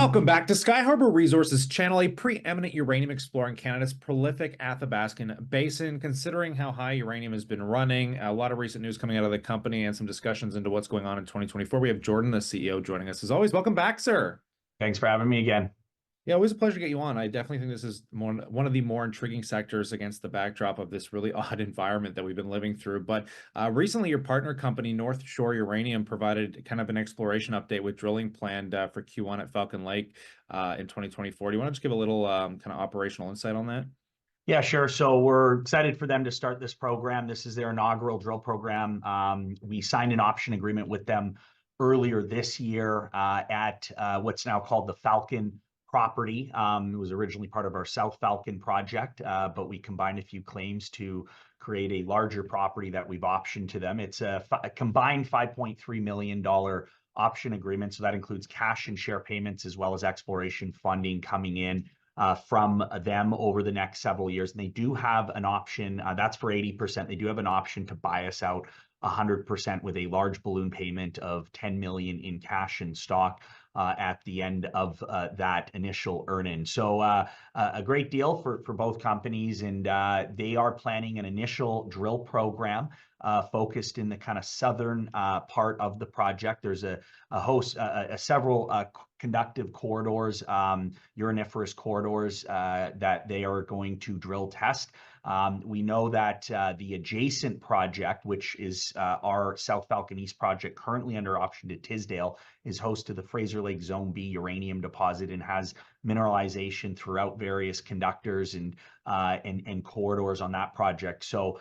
Welcome back to Sky Harbor Resources Channel, a preeminent uranium explorer in Canada's prolific Athabascan Basin. Considering how high uranium has been running, a lot of recent news coming out of the company and some discussions into what's going on in 2024. We have Jordan, the CEO, joining us as always. Welcome back, sir. Thanks for having me again. Yeah, always a pleasure to get you on. I definitely think this is one of the more intriguing sectors against the backdrop of this really odd environment that we've been living through. But recently, your partner company, North Shore Uranium, provided kind of an exploration update with drilling planned for Q1 at Falcon Lake in 2024. Do you want to just give a little kind of operational insight on that? Yeah, sure. So we're excited for them to start this program. This is their inaugural drill program. We signed an option agreement with them earlier this year at what's now called the Falcon property. It was originally part of our South Falcon project, but we combined a few claims to create a larger property that we've optioned to them. It's a combined $5.3 million option agreement. So that includes cash and share payments as well as exploration funding coming in from them over the next several years. And they do have an option, that's for 80%. They do have an option to buy us out 100% with a large balloon payment of $10 million in cash and stock at the end of that initial earn-in. So a great deal for both companies, and they are planning an initial drill program focused in the kind of southern part of the project. There's a host, several conductive corridors, uraniferous corridors that they are going to drill test. We know that the adjacent project, which is our South Falcon East project, currently under option to Tisdale, is host to the Fraser Lake Zone B uranium deposit and has mineralization throughout various conductors and corridors on that project. So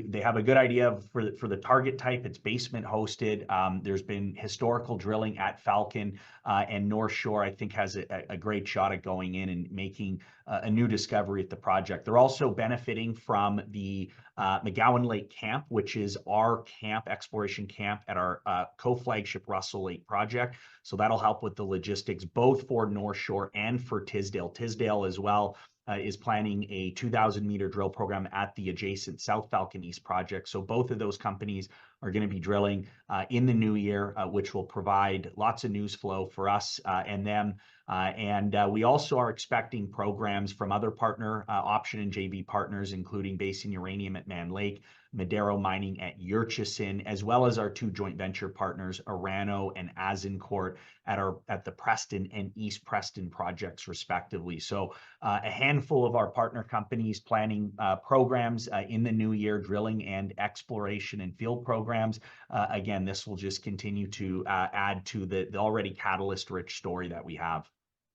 they have a good idea for the target type. It's basement hosted. There's been historical drilling at Falcon, and North Shore, I think, has a great shot at going in and making a new discovery at the project. They're also benefiting from the McGowan Lake camp, which is our exploration camp at our co-flagship Russell Lake project. So that'll help with the logistics, both for North Shore and for Tisdale. Tisdale as well is planning a 2,000-meter drill program at the adjacent South Falcon East project. So both of those companies are going to be drilling in the new year, which will provide lots of news flow for us and them. And we also are expecting programs from other partner option and JV partners, including Basin Uranium at Man Lake, Madero Mining at Yurchison, as well as our two joint venture partners, Orano and Azincourt, at the Preston and East Preston projects, respectively. So a handful of our partner companies planning programs in the new year, drilling and exploration and field programs. Again, this will just continue to add to the already catalyst-rich story that we have.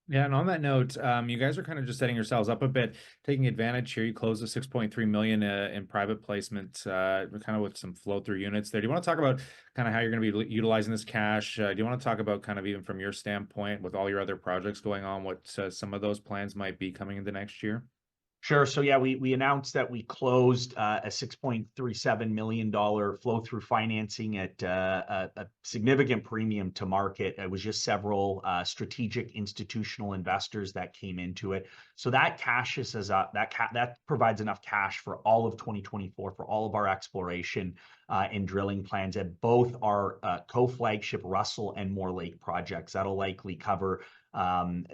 Yeah, and on that note, you guys are kind of just setting yourselves up a bit, taking advantage here. You closed the 6.3 million in private placement, kind of with some flow-through units there. Do you want to talk about kind of how you're going to be utilizing this cash? Do you want to talk about kind of even from your standpoint with all your other projects going on, what some of those plans might be coming into next year? Sure. So yeah, we announced that we closed a $6.37 million flow-through financing at a significant premium to market. It was just several strategic institutional investors that came into it. So that cash that provides enough cash for all of 2024 for all of our exploration and drilling plans at both our co-flagship Russell and Moore Lake projects. That'll likely cover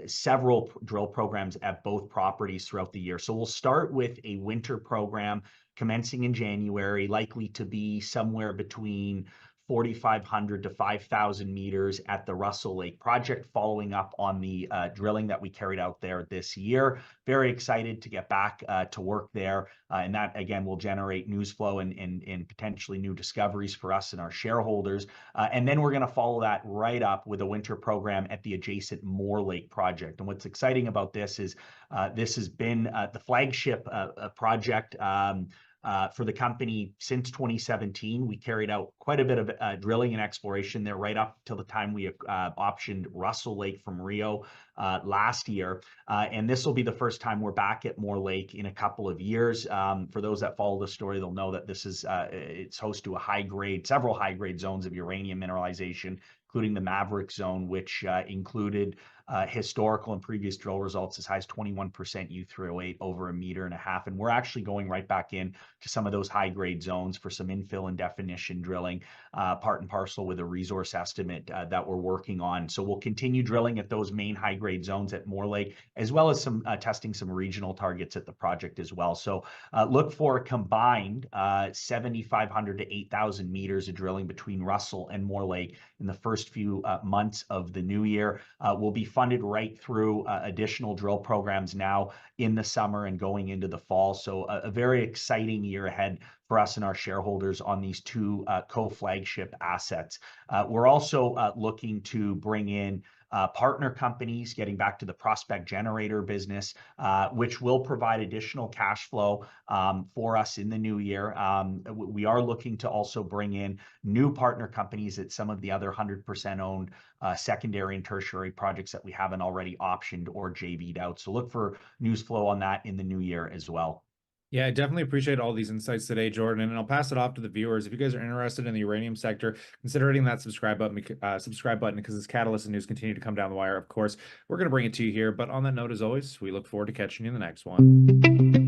several drill programs at both properties throughout the year. So we'll start with a winter program commencing in January, likely to be somewhere between 4,500 to 5,000 meters at the Russell Lake project, following up on the drilling that we carried out there this year. Very excited to get back to work there. And that, again, will generate news flow and potentially new discoveries for us and our shareholders. And then we're going to follow that right up with a winter program at the adjacent Moore Lake project. And what's exciting about this is this has been the flagship project for the company since 2017. We carried out quite a bit of drilling and exploration there right up till the time we optioned Russell Lake from Rio last year. And this will be the first time we're back at Moore Lake in a couple of years. For those that follow the story, they'll know that this is it's host to several high-grade zones of uranium mineralization, including the Maverick Zone, which included historical and previous drill results as high as 21% U3O8 over 1.5 meters. And we're actually going right back in to some of those high-grade zones for some infill and definition drilling, part and parcel with a resource estimate that we're working on. So we'll continue drilling at those main high-grade grade zones at Moore Lake, as well as some testing some regional targets at the project as well. So look for a combined 7,500 to 8,000 meters of drilling between Russell and Moore Lake in the first few months of the new year. Will be funded right through additional drill programs now in the summer and going into the fall. So a very exciting year ahead for us and our shareholders on these two co-flagship assets. We're also looking to bring in partner companies, getting back to the prospect generator business, which will provide additional cash flow for us in the new year. We are looking to also bring in new partner companies at some of the other 100% owned secondary and tertiary projects that we haven't already optioned or JV'd out. So look for news flow on that in the new year as well. Yeah, I definitely appreciate all these insights today, Jordan, and I'll pass it off to the viewers. If you guys are interested in the uranium sector, consider hitting that subscribe button because as catalyst and news continue to come down the wire, of course, we're going to bring it to you here. But on that note, as always, we look forward to catching you in the next one.